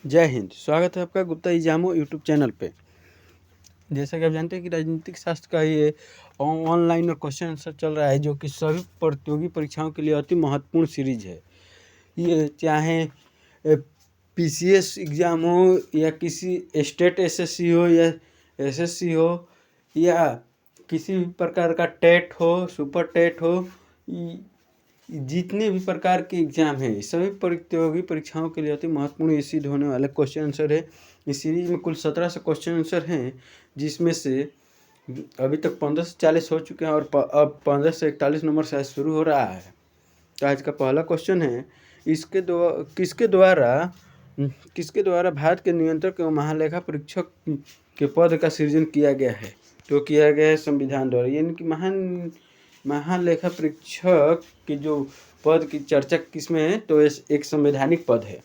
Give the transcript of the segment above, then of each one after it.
जय हिंद। स्वागत है आपका गुप्ता एग्जामो यूट्यूब चैनल पे। जैसा कि आप जानते हैं कि राजनीतिक शास्त्र का ये ऑनलाइन और क्वेश्चन आंसर चल रहा है, जो कि सभी प्रतियोगी परीक्षाओं के लिए अति महत्वपूर्ण सीरीज है। ये चाहे पीसीएस एग्ज़ाम हो या किसी स्टेट एसएससी हो या एसएससी हो या किसी भी प्रकार का टेट हो, सुपर टेट हो, जितने भी प्रकार के एग्ज़ाम हैं सभी प्रतियोगी परीक्षाओं के लिए अति महत्वपूर्ण ये सिद्ध होने वाला क्वेश्चन आंसर है। इस सीरीज में कुल 17 से क्वेश्चन आंसर हैं, जिसमें से अभी तक 15 से 40 हो चुके हैं और अब 15 से 41 नंबर शायद शुरू हो रहा है। तो आज का पहला क्वेश्चन है, किसके द्वारा भारत के नियंत्रक एवं महालेखा परीक्षक के पद का सृजन किया गया है? तो किया गया है संविधान द्वारा। यानी कि महालेखा परीक्षक के जो पद की चर्चा किसमें है, तो एक संवैधानिक पद है।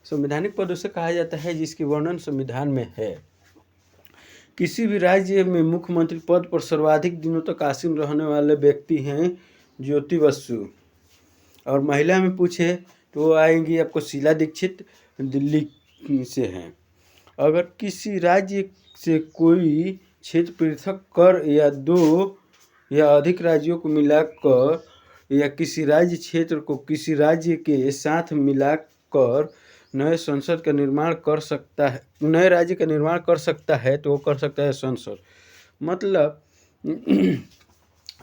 संवैधानिक पद उसे कहा जाता है जिसकी वर्णन संविधान में है। किसी भी राज्य में मुख्यमंत्री पद पर सर्वाधिक दिनों तक आसीन रहने वाले व्यक्ति हैं ज्योति बसु। और महिला में पूछे तो वो आएंगी आपको शीला दीक्षित, दिल्ली से हैं। अगर किसी राज्य से कोई क्षेत्र पृथक कर या 2 या अधिक राज्यों को मिलाकर या किसी राज्य क्षेत्र को किसी राज्य के साथ मिलाकर नए संसद का निर्माण कर सकता है, नए राज्य का निर्माण कर सकता है, तो वो कर सकता है संसद। मतलब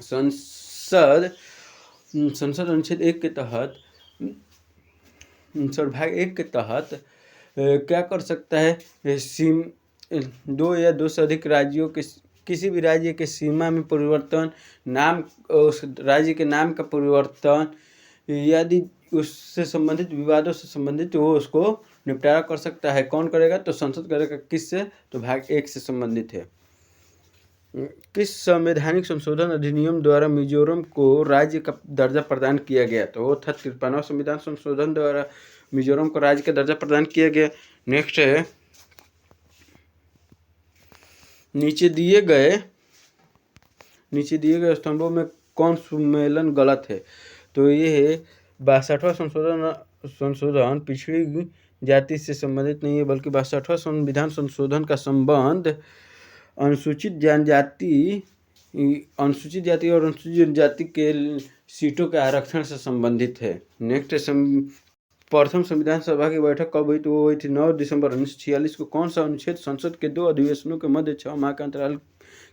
संसद अनुच्छेद 1 के तहत, भाग 1 के तहत क्या कर सकता है, 2 या 2 से अधिक राज्यों के किसी भी राज्य के सीमा में परिवर्तन, नाम, उस राज्य के नाम का परिवर्तन, यदि उससे संबंधित विवादों से संबंधित वो उसको निपटारा कर सकता है। कौन करेगा? तो संसद करेगा। किससे? तो भाग 1 से संबंधित है। किस संवैधानिक संशोधन अधिनियम द्वारा मिजोरम को राज्य का दर्जा प्रदान किया गया? तो वो था 53वां संविधान संशोधन द्वारा मिजोरम को राज्य का दर्जा प्रदान किया गया। नेक्स्ट है, नीचे दिए गए स्तंभों में कौन सम्मेलन गलत है? तो ये है 62वां संशोधन पिछड़ी जाति से संबंधित नहीं है, बल्कि 62वां संविधान संशोधन का संबंध अनुसूचित जाति और अनुसूचित जनजाति के सीटों के आरक्षण से संबंधित है। नेक्स्ट, प्रथम संविधान सभा की बैठक कब हुई? तो वो हुई थी 9 दिसंबर 1946 को। कौन सा अनुच्छेद संसद के 2 अधिवेशनों के मध्य 6 माह का अंतराल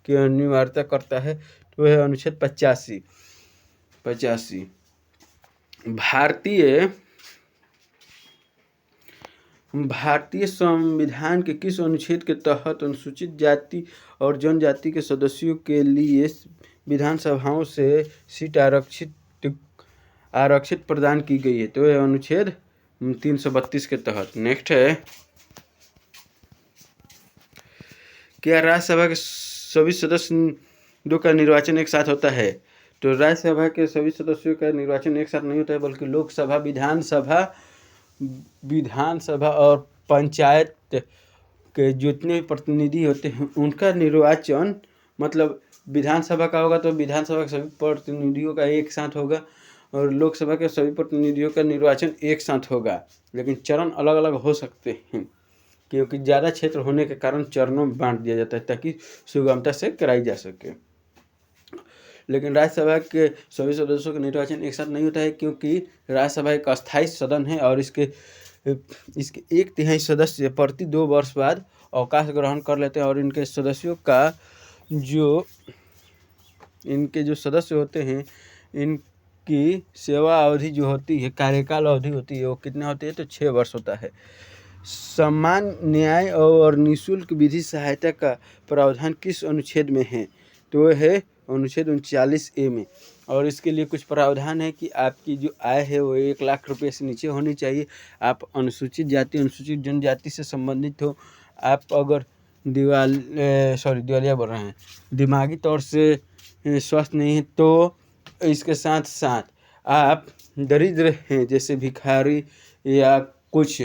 की अनिवार्यता करता है? तो यह अनुच्छेद 85। भारतीय संविधान के किस अनुच्छेद के तहत अनुसूचित जाति और जनजाति के सदस्यों के लिए विधानसभाओं से सीट आरक्षित प्रदान की गई है? तो यह अनुच्छेद 332 के तहत। नेक्स्ट है, क्या राज्यसभा के सभी सदस्यों का निर्वाचन एक साथ होता है? तो राज्यसभा के सभी सदस्यों का निर्वाचन एक साथ नहीं होता है, बल्कि लोकसभा, विधानसभा और पंचायत के जितने प्रतिनिधि होते हैं उनका निर्वाचन, मतलब विधानसभा का होगा तो विधानसभा के सभी प्रतिनिधियों का एक साथ होगा और लोकसभा के सभी प्रतिनिधियों का निर्वाचन एक साथ होगा, लेकिन चरण अलग अलग हो सकते हैं, क्योंकि ज़्यादा क्षेत्र होने के कारण चरणों में बांट दिया जाता है ताकि सुगमता से कराई जा सके। लेकिन राज्यसभा के सभी सदस्यों का निर्वाचन एक साथ नहीं होता है, क्योंकि राज्यसभा एक अस्थायी सदन है और इसके 1/3 सदस्य प्रति 2 वर्ष बाद अवकाश ग्रहण कर लेते हैं और इनके जो सदस्य होते हैं, इनकी सेवा अवधि जो होती है, कार्यकाल अवधि होती है, वो कितना होती है? तो 6 वर्ष होता है। समान न्याय और निःशुल्क विधि सहायता का प्रावधान किस अनुच्छेद में है? तो वह है अनुच्छेद 39A में। और इसके लिए कुछ प्रावधान है कि आपकी जो आय है वो 1 लाख रुपये से नीचे होनी चाहिए। आप अनुसूचित जाति, अनुसूचित जनजाति से संबंधित हो, आप अगर दिवालिया बोल रहे हैं, दिमागी तौर से स्वस्थ नहीं है, तो इसके साथ साथ आप दरिद्र हैं, जैसे भिखारी या कुछ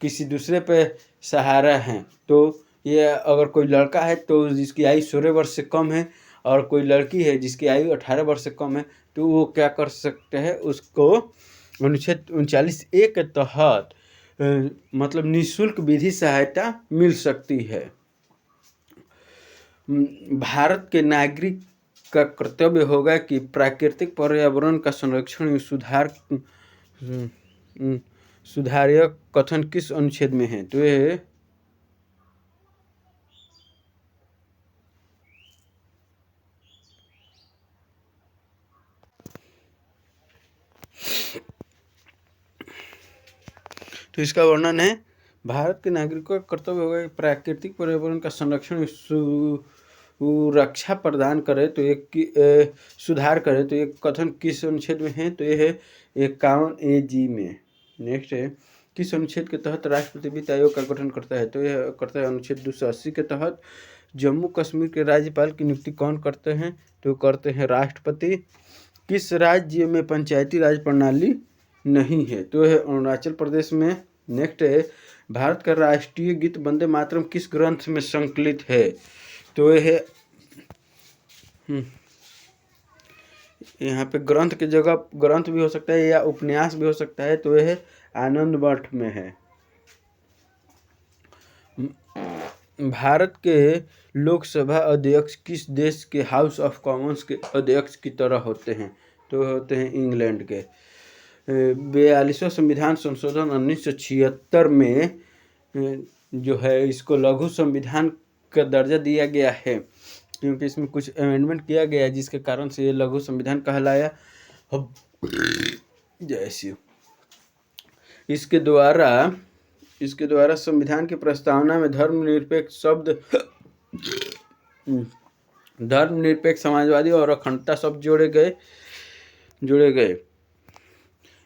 किसी दूसरे पे सहारा हैं, तो ये अगर कोई लड़का है तो जिसकी आयु 16 वर्ष से कम है और कोई लड़की है जिसकी आयु 18 वर्ष से कम है, तो वो क्या कर सकते हैं? उसको अनुच्छेद 39A के तहत मतलब निःशुल्क विधि सहायता मिल सकती है। भारत के नागरिक का कर्तव्य होगा कि प्राकृतिक पर्यावरण का संरक्षण सुधार यह कथन किस अनुच्छेद में है? तो इसका वर्णन है, भारत के नागरिकों का कर्तव्य होगा कि प्राकृतिक पर्यावरण का संरक्षण सुरक्षा प्रदान करे। तो एक सुधार करे। तो एक कथन किस अनुच्छेद में है? तो ये है 51A(g) में। नेक्स्ट है, किस अनुच्छेद के तहत राष्ट्रपति वित्त आयोग का गठन करता है? तो यह करता है अनुच्छेद 280 के तहत। जम्मू कश्मीर के राज्यपाल की नियुक्ति कौन करते हैं? तो करते हैं राष्ट्रपति। किस राज्य में पंचायती राज प्रणाली नहीं है? तो यह अरुणाचल प्रदेश में। नेक्स्ट है, भारत का राष्ट्रीय गीत वंदे मातरम किस ग्रंथ में संकलित है? तो यह है, यहाँ पे ग्रंथ की जगह ग्रंथ भी हो सकता है या उपन्यास भी हो सकता है। तो यह आनंद मठ में है। भारत के लोकसभा अध्यक्ष किस देश के हाउस ऑफ कॉमन्स के अध्यक्ष की तरह होते हैं? तो होते हैं इंग्लैंड के। 42वां संविधान संशोधन 1976 में जो है इसको लघु संविधान का दर्जा दिया गया है, क्योंकि इसमें कुछ अमेंडमेंट किया गया है जिसके कारण से ये लघु संविधान कहलाया। जय शिव। इसके द्वारा संविधान की प्रस्तावना में धर्मनिरपेक्ष समाजवादी और अखंडता शब्द जोड़े गए।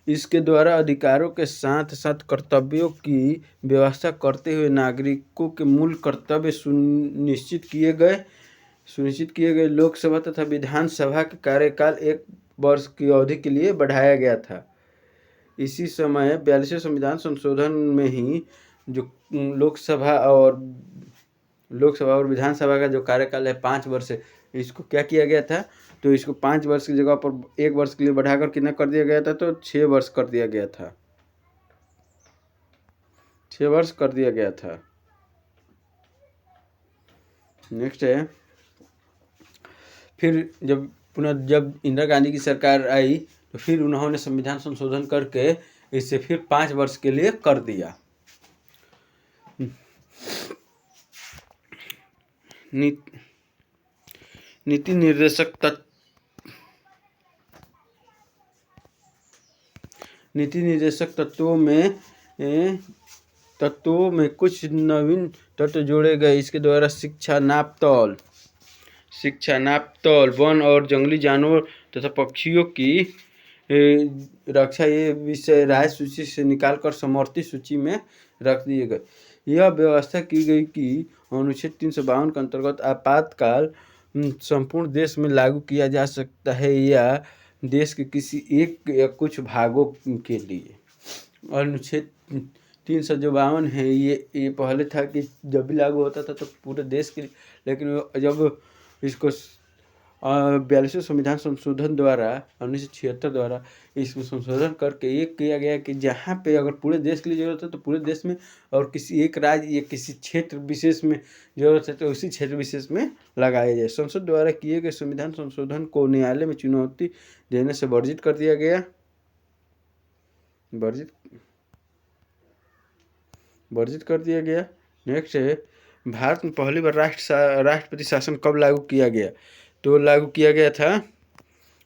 इसके द्वारा अधिकारों के साथ साथ कर्तव्यों की व्यवस्था करते हुए नागरिकों के मूल कर्तव्य सुनिश्चित किए गए। लोकसभा तथा विधानसभा के कार्यकाल 1 वर्ष की अवधि के लिए बढ़ाया गया था। इसी समय 42वें संविधान संशोधन में ही जो लोकसभा और विधानसभा का जो कार्यकाल है 5 वर्ष है, इसको क्या किया गया था? तो इसको 5 वर्ष की जगह पर 1 वर्ष के लिए बढ़ाकर कितना कर दिया गया था? तो 6 वर्ष कर दिया गया था। 6 वर्ष कर दिया गया था। नेक्स्ट है, फिर जब इंदिरा गांधी की सरकार आई तो फिर उन्होंने संविधान संशोधन करके इसे फिर 5 वर्ष के लिए कर दिया। नीति निर्देशक तत्वों में कुछ नवीन तत्व जोड़े गए। इसके द्वारा शिक्षा नापतौल, वन और जंगली जानवर तथा पक्षियों की रक्षा, ये विषय राय सूची से निकालकर समवर्ती सूची में रख दिए गए। यह व्यवस्था की गई कि अनुच्छेद 352 के अंतर्गत आपातकाल संपूर्ण देश में लागू किया जा सकता है या देश के किसी एक या कुछ भागों के लिए। अनुच्छेद 352 है, ये पहले था कि जब भी लागू होता था तो पूरे देश के लिए, लेकिन जब इसको 42वें संविधान संशोधन द्वारा 1976 द्वारा इसमें संशोधन करके ये किया गया कि जहाँ पे अगर पूरे देश के लिए जरूरत है तो पूरे देश में, और किसी एक राज्य या किसी क्षेत्र विशेष में जरूरत है तो उसी क्षेत्र विशेष में लगाया जाए। संसद द्वारा किए गए संविधान संशोधन को न्यायालय में चुनौती देने से वर्जित कर दिया गया। नेक्स्ट है, भारत में पहली बार राष्ट्रपति शासन कब लागू किया गया? तो लागू किया गया था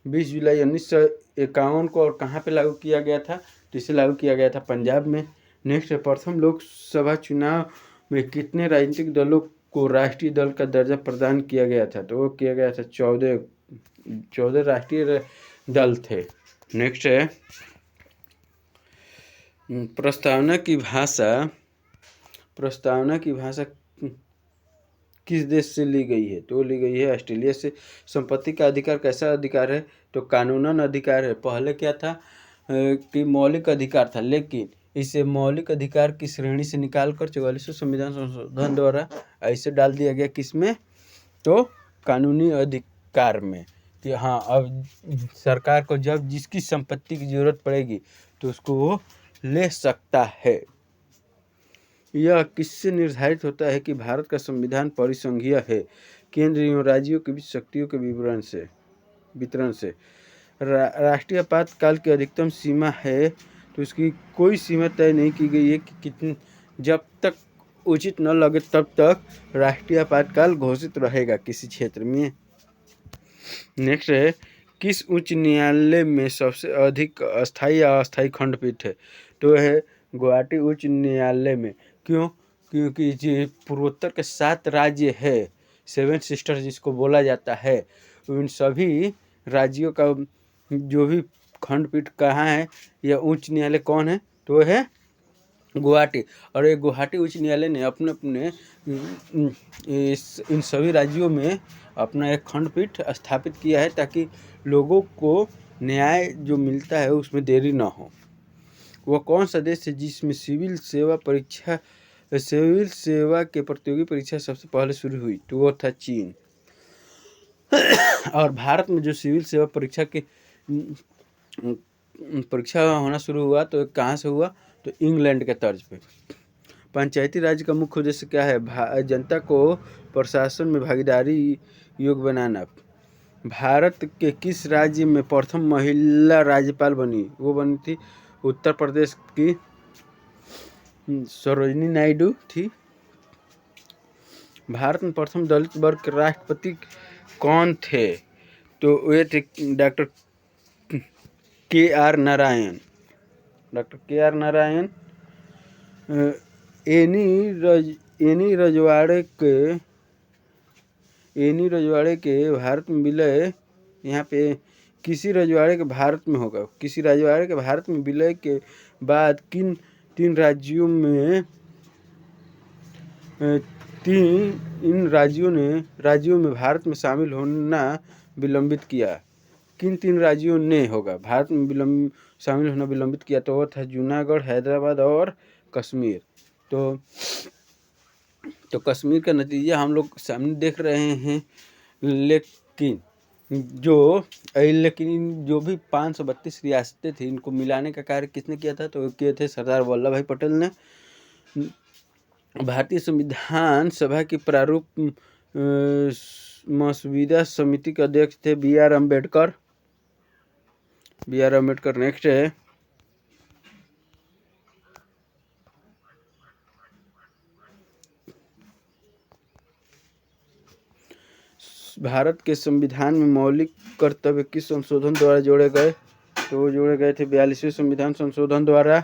20 जुलाई 1951 को। और कहाँ पे लागू किया गया था? तो इसे लागू किया गया था पंजाब में। नेक्स्ट है, प्रथम लोकसभा चुनाव में कितने राजनीतिक दलों को राष्ट्रीय दल का दर्जा प्रदान किया गया था? तो वो किया गया था 14 राष्ट्रीय दल थे। नेक्स्ट है, प्रस्तावना की भाषा किस देश से ली गई है? तो ली गई है ऑस्ट्रेलिया से। संपत्ति का अधिकार कैसा अधिकार है? तो कानूनन अधिकार है। पहले क्या था कि मौलिक अधिकार था, लेकिन इसे मौलिक अधिकार की श्रेणी से निकालकर 44वें संविधान संशोधन द्वारा ऐसे डाल दिया गया किसमें? तो कानूनी अधिकार में, कि हाँ अब सरकार को जब जिसकी संपत्ति की जरूरत पड़ेगी तो उसको वो ले सकता है। यह किससे निर्धारित होता है कि भारत का संविधान परिसंघीय है? केंद्र एवं राज्यों के बीच शक्तियों के वितरण से। राष्ट्रीय आपातकाल की अधिकतम सीमा है, तो इसकी कोई सीमा तय नहीं की गई है कि कितनी, जब तक उचित न लगे तब तक राष्ट्रीय आपातकाल घोषित रहेगा किसी क्षेत्र में। नेक्स्ट है, किस उच्च न्यायालय में सबसे अधिक अस्थायी या अस्थायी खंडपीठ है? तो है गुवाहाटी उच्च न्यायालय में। क्यों? क्योंकि जो पूर्वोत्तर के 7 राज्य है, 7 सिस्टर जिसको बोला जाता है, उन सभी राज्यों का जो भी खंडपीठ कहाँ है या उच्च न्यायालय कौन है? तो है गुवाहाटी। और ये गुवाहाटी उच्च न्यायालय ने अपने अपने इन सभी राज्यों में अपना एक खंडपीठ स्थापित किया है, ताकि लोगों को न्याय जो मिलता है उसमें देरी न हो। वह कौन सा देश है जिसमें सिविल सेवा के प्रतियोगी परीक्षा सबसे पहले शुरू हुई? तो वो था चीन। और भारत में जो सिविल सेवा परीक्षा के परीक्षा होना शुरू हुआ तो कहाँ से हुआ? तो इंग्लैंड के तर्ज पे। पंचायती राज का मुख्य उद्देश्य क्या है? जनता को प्रशासन में भागीदारी योग्य बनाना। भारत के किस राज्य में प्रथम महिला राज्यपाल बनी? वो बनी थी उत्तर प्रदेश की सरोजिनी नायडू थी। भारत में प्रथम दलित वर्ग के राष्ट्रपति कौन थे? तो वे थे doctor K R. Narayan. Doctor K R. Narayan एनी रजवाड़े के भारत में विलय, यहाँ पे किसी रजवाड़े के भारत में होगा। किसी रजवाड़े के भारत में विलय के बाद किन 3 राज्यों में राज्यों में भारत में शामिल होना विलंबित किया? किन 3 राज्यों ने होगा भारत में शामिल होना विलंबित किया? तो वो था जूनागढ़, हैदराबाद और कश्मीर। तो कश्मीर का नतीजा हम लोग सामने देख रहे हैं। लेकिन जो भी 532 रियासतें थी, इनको मिलाने का कार्य किसने किया था? तो किए थे सरदार वल्लभ भाई पटेल ने। भारतीय संविधान सभा की प्रारूप मसविदा समिति के अध्यक्ष थे बी.आर. अम्बेडकर। नेक्स्ट है, भारत के संविधान में मौलिक कर्तव्य किस संशोधन द्वारा जोड़े गए? तो वो जोड़े गए थे 42वें संविधान संशोधन द्वारा।